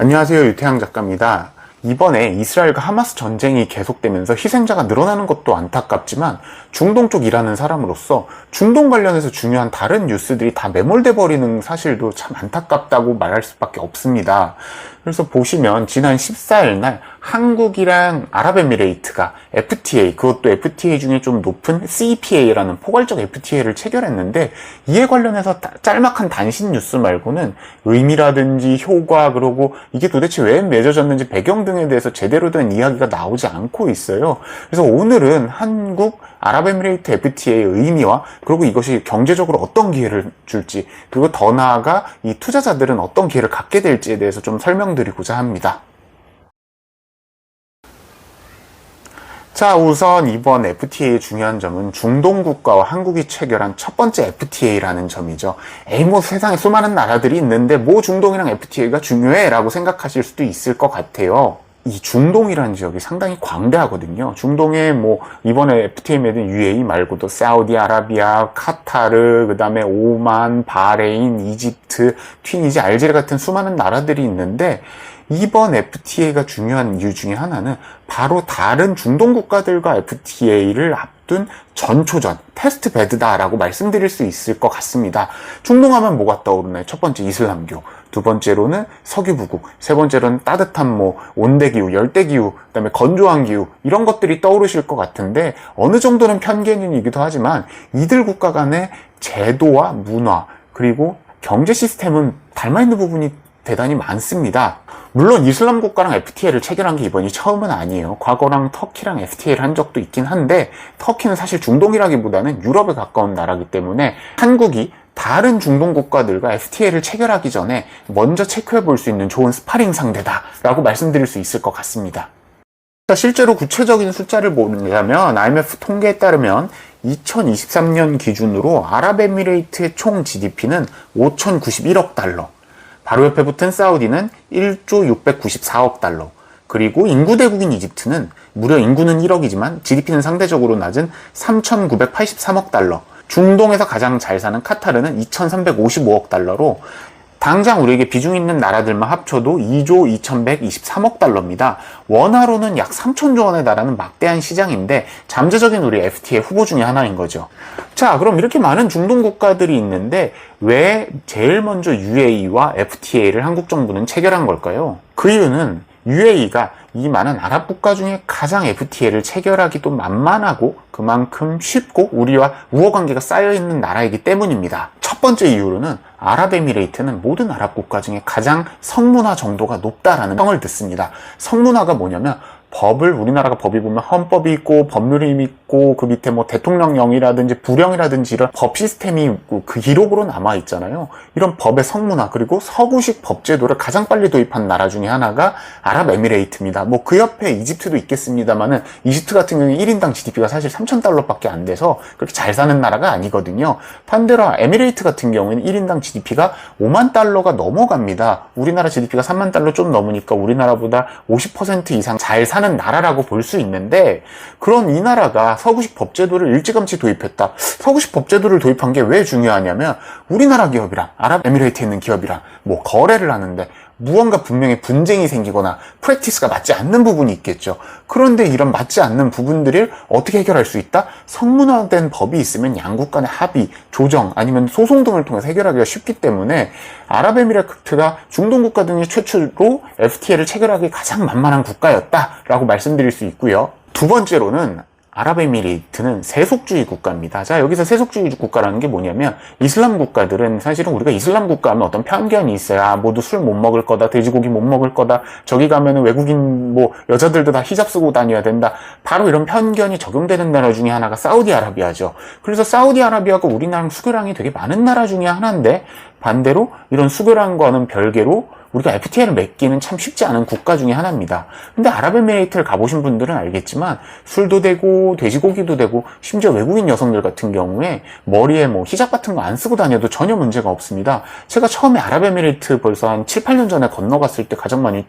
안녕하세요. 유태양 작가입니다. 이번에 이스라엘과 하마스 전쟁이 계속되면서 희생자가 늘어나는 것도 안타깝지만 중동 쪽 일하는 사람으로서 중동 관련해서 중요한 다른 뉴스들이 다 매몰돼 버리는 사실도 참 안타깝다고 말할 수밖에 없습니다. 그래서 보시면 지난 14일 날 한국이랑 아랍에미레이트가 FTA, 그것도 FTA 중에 좀 높은 CEPA라는 포괄적 FTA를 체결했는데, 이에 관련해서 짤막한 단신 뉴스 말고는 의미라든지 효과, 그리고 이게 도대체 왜 맺어졌는지 배경 등에 대해서 제대로 된 이야기가 나오지 않고 있어요. 그래서 오늘은 한국 아랍에미레이트 FTA의 의미와, 그리고 이것이 경제적으로 어떤 기회를 줄지, 그리고 더 나아가 이 투자자들은 어떤 기회를 갖게 될지에 대해서 좀 설명드리고자 합니다. 자, 우선 이번 FTA의 중요한 점은 중동 국가와 한국이 체결한 첫 번째 FTA라는 점이죠. 에이, 뭐 세상에 수많은 나라들이 있는데 뭐 중동이랑 FTA가 중요해? 라고 생각하실 수도 있을 것 같아요. 이 중동이라는 지역이 상당히 광대하거든요. 중동에 뭐 이번에 FTA 맺은 UAE 말고도 사우디아라비아, 카타르, 그 다음에 오만, 바레인, 이집트, 튀니지, 알제리 같은 수많은 나라들이 있는데, 이번 FTA가 중요한 이유 중에 하나는 바로 다른 중동 국가들과 FTA를 앞둔 전초전, 테스트 베드다라고 말씀드릴 수 있을 것 같습니다. 중동 하면 뭐가 떠오르나요? 첫 번째 이슬람교, 두 번째로는 석유부국, 세 번째로는 따뜻한 뭐 온대기후, 열대기후, 그다음에 건조한 기후, 이런 것들이 떠오르실 것 같은데, 어느 정도는 편견이기도 하지만 이들 국가 간의 제도와 문화, 그리고 경제 시스템은 닮아 있는 부분이 대단히 많습니다. 물론 이슬람 국가랑 FTA를 체결한 게 이번이 처음은 아니에요. 과거랑 터키랑 FTA를 한 적도 있긴 한데, 터키는 사실 중동이라기보다는 유럽에 가까운 나라이기 때문에 한국이 다른 중동 국가들과 FTA를 체결하기 전에 먼저 체크해 볼 수 있는 좋은 스파링 상대다라고 말씀드릴 수 있을 것 같습니다. 실제로 구체적인 숫자를 보자면 IMF 통계에 따르면 2023년 기준으로 아랍에미레이트의 총 GDP는 5,091억 달러, 바로 옆에 붙은 사우디는 1조 694억 달러, 그리고 인구 대국인 이집트는 무려 인구는 1억이지만 GDP는 상대적으로 낮은 3,983억 달러, 중동에서 가장 잘 사는 카타르는 2,355억 달러로 당장 우리에게 비중 있는 나라들만 합쳐도 2조 2,123억 달러입니다. 원화로는 약 3,000조 원에 달하는 막대한 시장인데 잠재적인 우리 FTA 후보 중에 하나인 거죠. 자, 그럼 이렇게 많은 중동 국가들이 있는데 왜 제일 먼저 UAE와 FTA를 한국 정부는 체결한 걸까요? 그 이유는 UAE가 이 많은 아랍 국가 중에 가장 FTA를 체결하기도 만만하고 그만큼 쉽고 우리와 우호관계가 쌓여있는 나라이기 때문입니다. 첫 번째 이유로는 아랍에미레이트는 모든 아랍 국가 중에 가장 성문화 정도가 높다라는 평을 듣습니다. 성문화가 뭐냐면, 법을, 우리나라가 법이 보면 헌법이 있고 법률이 있고 그 밑에 뭐 대통령령이라든지 부령이라든지 이런 법 시스템이 있고 그 기록으로 남아 있잖아요. 이런 법의 성문화, 그리고 서구식 법제도를 가장 빨리 도입한 나라 중에 하나가 아랍에미레이트입니다. 뭐 그 옆에 이집트도 있겠습니다만은 이집트 같은 경우에 1인당 GDP가 사실 3,000달러밖에 안 돼서 그렇게 잘 사는 나라가 아니거든요. 반대로 에미레이트 같은 경우에는 1인당 GDP가 5만 달러가 넘어갑니다. 우리나라 GDP가 3만 달러 좀 넘으니까 우리나라보다 50% 이상 잘 사는 나라라고 볼 수 있는데, 그런 이 나라가 서구식 법제도를 일찌감치 도입했다. 서구식 법제도를 도입한 게 왜 중요하냐면, 우리나라 기업이랑 아랍에미레이트에 있는 기업이랑 뭐 거래를 하는데 무언가 분명히 분쟁이 생기거나 프랙티스가 맞지 않는 부분이 있겠죠. 그런데 이런 맞지 않는 부분들을 어떻게 해결할 수 있다? 성문화된 법이 있으면 양국 간의 합의, 조정, 아니면 소송 등을 통해서 해결하기가 쉽기 때문에 아랍에미레이트가 중동 국가 등의 최초로 FTA를 체결하기 가장 만만한 국가였다라고 말씀드릴 수 있고요. 두 번째로는 아랍에미레이트는 세속주의 국가입니다. 자, 여기서 세속주의 국가라는 게 뭐냐면, 이슬람 국가들은 사실은 우리가 이슬람 국가 하면 어떤 편견이 있어요. 아, 모두 술 못 먹을 거다, 돼지고기 못 먹을 거다, 저기 가면은 외국인 뭐 여자들도 다 히잡 쓰고 다녀야 된다. 바로 이런 편견이 적용되는 나라 중에 하나가 사우디아라비아죠. 그래서 사우디아라비아가 우리나라랑 수교량이 되게 많은 나라 중에 하나인데, 반대로 이런 수교량과는 별개로 우리가 FTA를 맺기는 참 쉽지 않은 국가 중에 하나입니다. 근데 아랍에미레이트를 가보신 분들은 알겠지만 술도 되고 돼지고기도 되고, 심지어 외국인 여성들 같은 경우에 머리에 뭐 히잡 같은 거 안 쓰고 다녀도 전혀 문제가 없습니다. 제가 처음에 아랍에미레이트 벌써 한 7, 8년 전에 건너갔을 때 가장 많이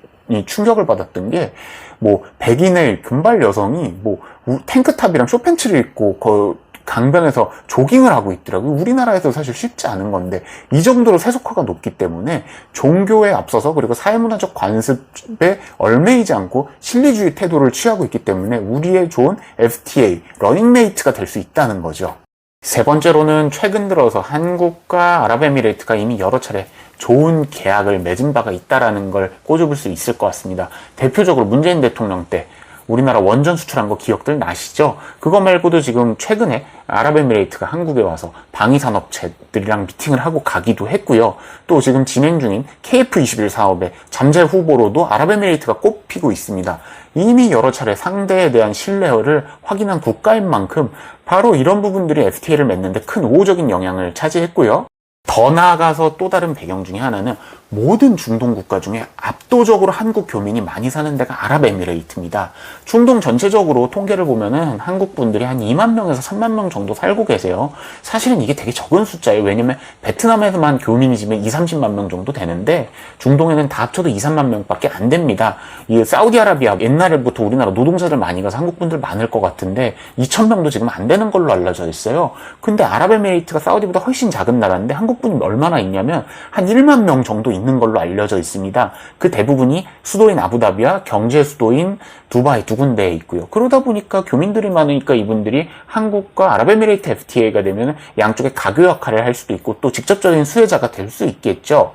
충격을 받았던 게, 뭐 백인의 금발 여성이 뭐 탱크탑이랑 쇼팬츠를 입고 강변에서 조깅을 하고 있더라고요. 우리나라에서 사실 쉽지 않은 건데 이 정도로 세속화가 높기 때문에 종교에 앞서서 그리고 사회문화적 관습에 얽매이지 않고 실리주의 태도를 취하고 있기 때문에 우리의 좋은 FTA, 러닝메이트가 될 수 있다는 거죠. 세 번째로는 최근 들어서 한국과 아랍에미레이트가 이미 여러 차례 좋은 계약을 맺은 바가 있다는 걸 꼬집을 수 있을 것 같습니다. 대표적으로 문재인 대통령 때 우리나라 원전 수출한 거 기억들 나시죠? 그거 말고도 지금 최근에 아랍에미레이트가 한국에 와서 방위산업체들이랑 미팅을 하고 가기도 했고요. 또 지금 진행 중인 KF21 사업의 잠재 후보로도 아랍에미레이트가 꼽히고 있습니다. 이미 여러 차례 상대에 대한 신뢰를 확인한 국가인 만큼 바로 이런 부분들이 FTA를 맺는데 큰 우호적인 영향을 차지했고요. 더 나아가서 또 다른 배경 중에 하나는 모든 중동 국가 중에 압도적으로 한국 교민이 많이 사는 데가 아랍에미레이트입니다. 중동 전체적으로 통계를 보면은 한국 분들이 한 2만 명에서 3만 명 정도 살고 계세요. 사실은 이게 되게 적은 숫자예요. 왜냐면 베트남에서만 교민이 지금 2, 30만 명 정도 되는데 중동에는 다 합쳐도 2, 3만 명밖에 안 됩니다. 이 사우디아라비아 옛날부터 우리나라 노동자들 많이 가서 한국 분들 많을 것 같은데 2천 명도 지금 안 되는 걸로 알려져 있어요. 근데 아랍에미레이트가 사우디보다 훨씬 작은 나라인데 한국 분이 얼마나 있냐면 한 1만 명 정도 있는 걸로 알려져 있습니다. 그 대부분이 수도인 아부다비와 경제 수도인 두바이 두 군데에 있고요. 그러다 보니까 교민들이 많으니까 이분들이 한국과 아랍에미레이트 FTA가 되면 양쪽의 가교 역할을 할 수도 있고 또 직접적인 수혜자가 될 수 있겠죠.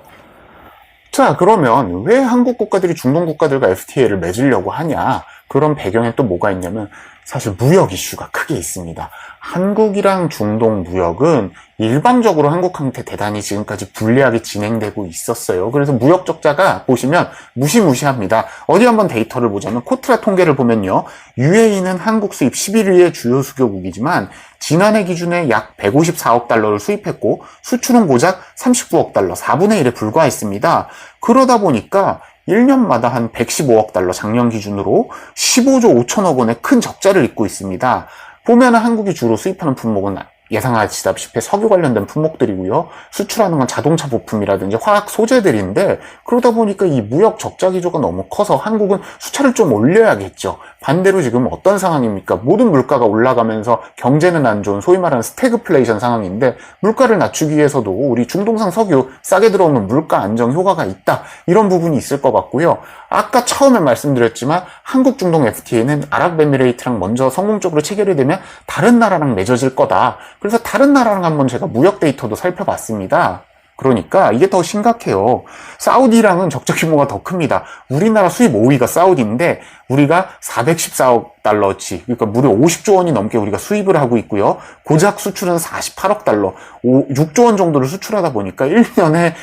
자, 그러면 왜 한국 국가들이 중동 국가들과 FTA를 맺으려고 하냐? 그런 배경에 또 뭐가 있냐면 사실 무역 이슈가 크게 있습니다. 한국이랑 중동 무역은 일방적으로 한국한테 대단히 지금까지 불리하게 진행되고 있었어요. 그래서 무역 적자가 보시면 무시무시합니다. 어디 한번 데이터를 보자면 코트라 통계를 보면요. UAE는 한국 수입 11위의 주요 수교국이지만 지난해 기준에 약 154억 달러를 수입했고 수출은 고작 39억 달러, 4분의 1에 불과했습니다. 그러다 보니까 1년마다 한 115억 달러 작년 기준으로 15조 5천억 원의 큰 적자를 잇고 있습니다. 보면은 한국이 주로 수입하는 품목은 예상하시다시피 석유 관련된 품목들이고요. 수출하는 건 자동차 부품이라든지 화학 소재들인데 그러다 보니까 이 무역 적자 기조가 너무 커서 한국은 수차를 좀 올려야겠죠. 반대로 지금 어떤 상황입니까? 모든 물가가 올라가면서 경제는 안 좋은 소위 말하는 스태그플레이션 상황인데 물가를 낮추기 위해서도 우리 중동산 석유 싸게 들어오면 물가 안정 효과가 있다. 이런 부분이 있을 것 같고요. 아까 처음에 말씀드렸지만 한국 중동 FTA는 아랍에미레이트랑 먼저 성공적으로 체결이 되면 다른 나라랑 맺어질 거다. 그래서 다른 나라랑 한번 제가 무역 데이터도 살펴봤습니다. 그러니까 이게 더 심각해요. 사우디랑은 적자 규모가 더 큽니다. 우리나라 수입 5위가 사우디인데 우리가 414억 달러치, 그러니까 무려 50조 원이 넘게 우리가 수입을 하고 있고요. 고작 수출은 48억 달러, 6조 원 정도를 수출하다 보니까 1년에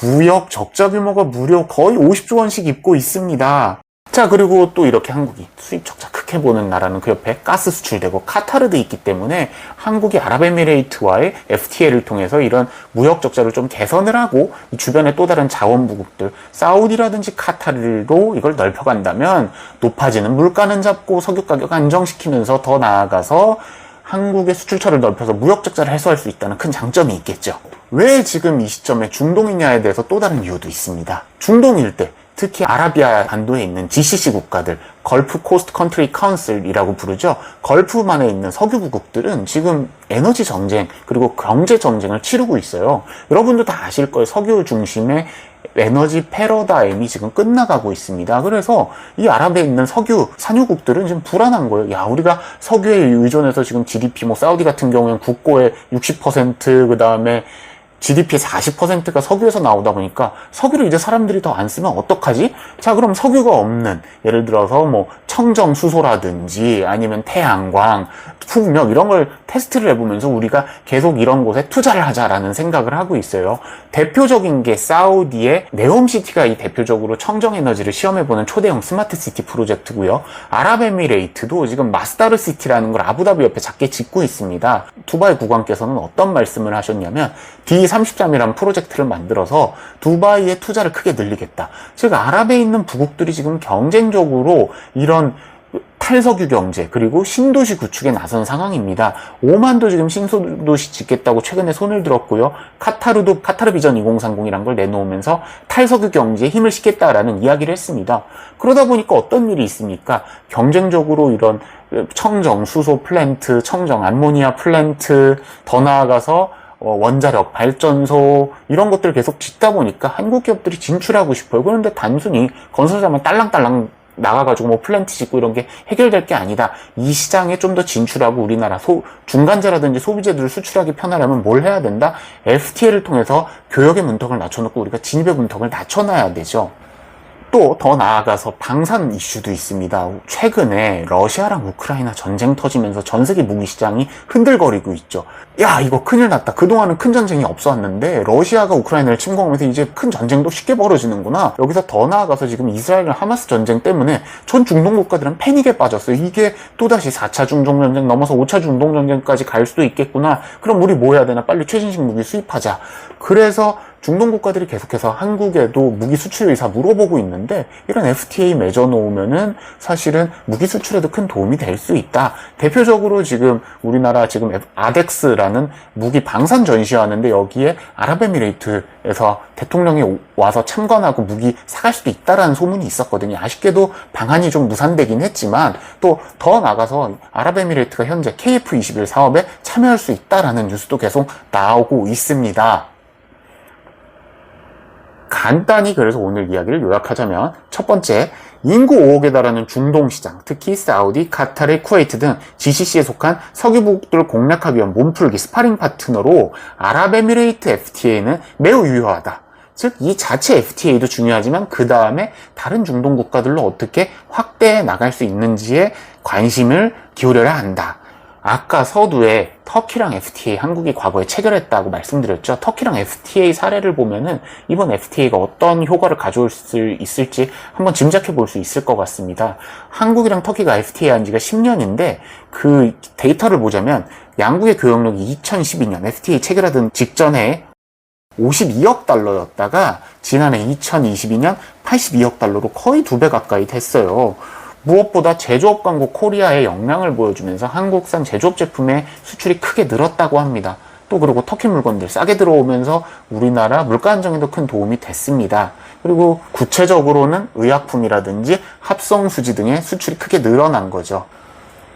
무역 적자 규모가 무려 거의 50조 원씩 입고 있습니다. 자, 그리고 또 이렇게 한국이 수입 적자 크게 보는 나라는 그 옆에 가스 수출되고 카타르도 있기 때문에 한국이 아랍에미레이트와의 FTA를 통해서 이런 무역 적자를 좀 개선을 하고 주변에 또 다른 자원부국들 사우디라든지 카타르로 이걸 넓혀간다면 높아지는 물가는 잡고 석유 가격 안정시키면서 더 나아가서 한국의 수출처를 넓혀서 무역 적자를 해소할 수 있다는 큰 장점이 있겠죠. 왜 지금 이 시점에 중동이냐에 대해서 또 다른 이유도 있습니다. 중동 일대 특히 아라비아 반도에 있는 GCC 국가들, 걸프 코스트 컨트리 카운슬이라고 부르죠. 걸프만에 있는 석유부국들은 지금 에너지 전쟁 그리고 경제 전쟁을 치르고 있어요. 여러분도 다 아실 거예요. 석유 중심의 에너지 패러다임이 지금 끝나가고 있습니다. 그래서 이 아랍에 있는 석유 산유국들은 지금 불안한 거예요. 야, 우리가 석유에 의존해서 지금 GDP, 사우디 같은 경우에는 국고의 60%, 그 다음에 GDP의 40%가 석유에서 나오다 보니까 석유를 이제 사람들이 더 안 쓰면 어떡하지? 자, 그럼 석유가 없는 예를 들어서 청정 수소라든지 아니면 태양광, 풍력 이런 걸 테스트를 해보면서 우리가 계속 이런 곳에 투자를 하자라는 생각을 하고 있어요. 대표적인 게 사우디의 네옴시티가 이 대표적으로 청정에너지를 시험해보는 초대형 스마트시티 프로젝트고요. 아랍에미레이트도 지금 마스다르시티라는 걸 아부다비 옆에 작게 짓고 있습니다. 두바이 국왕께서는 어떤 말씀을 하셨냐면 D33이라는 프로젝트를 만들어서 두바이의 투자를 크게 늘리겠다. 즉 아랍에 있는 부국들이 지금 경쟁적으로 이런 탈석유 경제 그리고 신도시 구축에 나선 상황입니다. 오만도 지금 신도시 짓겠다고 최근에 손을 들었고요. 카타르도 카타르 비전 2030이란 걸 내놓으면서 탈석유 경제에 힘을 싣겠다라는 이야기를 했습니다. 그러다 보니까 어떤 일이 있습니까? 경쟁적으로 이런 청정 수소 플랜트, 청정 암모니아 플랜트, 더 나아가서 원자력, 발전소 이런 것들을 계속 짓다 보니까 한국 기업들이 진출하고 싶어요. 그런데 단순히 건설사만 딸랑딸랑 나가가지고 뭐 플랜트 짓고 이런 게 해결될 게 아니다. 이 시장에 좀 더 진출하고 우리나라 중간재라든지 소비재들을 수출하기 편하려면 뭘 해야 된다? FTA를 통해서 교역의 문턱을 낮춰놓고 우리가 진입의 문턱을 낮춰놔야 되죠. 또 더 나아가서 방산 이슈도 있습니다. 최근에 러시아랑 우크라이나 전쟁 터지면서 전 세계 무기 시장이 흔들거리고 있죠. 야, 이거 큰일 났다. 그동안은 큰 전쟁이 없었는데 러시아가 우크라이나를 침공하면서 이제 큰 전쟁도 쉽게 벌어지는구나. 여기서 더 나아가서 지금 이스라엘과 하마스 전쟁 때문에 전 중동 국가들은 패닉에 빠졌어요. 이게 또다시 4차 중동 전쟁 넘어서 5차 중동 전쟁까지 갈 수도 있겠구나. 그럼 우리 뭐 해야 되나? 빨리 최신식 무기 수입하자. 그래서 중동 국가들이 계속해서 한국에도 무기 수출 의사 물어보고 있는데 이런 FTA 맺어놓으면은 사실은 무기 수출에도 큰 도움이 될 수 있다. 대표적으로 지금 우리나라 지금 아덱스라는 무기 방산 전시하는데 여기에 아랍에미레이트에서 대통령이 와서 참관하고 무기 사갈 수도 있다라는 소문이 있었거든요. 아쉽게도 방한이 좀 무산되긴 했지만 또 더 나가서 아랍에미레이트가 현재 KF-21 사업에 참여할 수 있다라는 뉴스도 계속 나오고 있습니다. 간단히 그래서 오늘 이야기를 요약하자면 첫 번째, 인구 5억에 달하는 중동 시장, 특히 사우디, 카타르, 쿠웨이트 등 GCC에 속한 석유국들을 공략하기 위한 몸풀기 스파링 파트너로 아랍에미레이트 FTA는 매우 유효하다. 즉, 이 자체 FTA도 중요하지만 그 다음에 다른 중동 국가들로 어떻게 확대해 나갈 수 있는지에 관심을 기울여야 한다. 아까 서두에 터키랑 FTA 한국이 과거에 체결했다고 말씀드렸죠. 터키랑 FTA 사례를 보면은 이번 FTA가 어떤 효과를 가져올 수 있을지 한번 짐작해 볼 수 있을 것 같습니다. 한국이랑 터키가 FTA 한 지가 10년인데 그 데이터를 보자면 양국의 교역력이 2012년 FTA 체결하던 직전에 52억 달러였다가 지난해 2022년 82억 달러로 거의 2배 가까이 됐어요. 무엇보다 제조업 강국 코리아의 역량을 보여주면서 한국산 제조업 제품의 수출이 크게 늘었다고 합니다. 또 그리고 터키 물건들 싸게 들어오면서 우리나라 물가 안정에도 큰 도움이 됐습니다. 그리고 구체적으로는 의약품이라든지 합성수지 등의 수출이 크게 늘어난 거죠.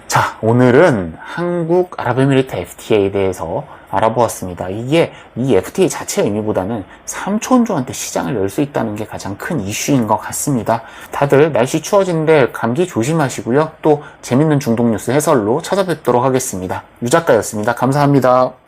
자, 오늘은 한국 아랍에미리트 FTA에 대해서 알아보았습니다. 이게 이 FTA 자체의 의미보다는 3천조한테 시장을 열 수 있다는 게 가장 큰 이슈인 것 같습니다. 다들 날씨 추워진데 감기 조심하시고요. 또 재밌는 중동 뉴스 해설로 찾아뵙도록 하겠습니다. 유 작가였습니다. 감사합니다.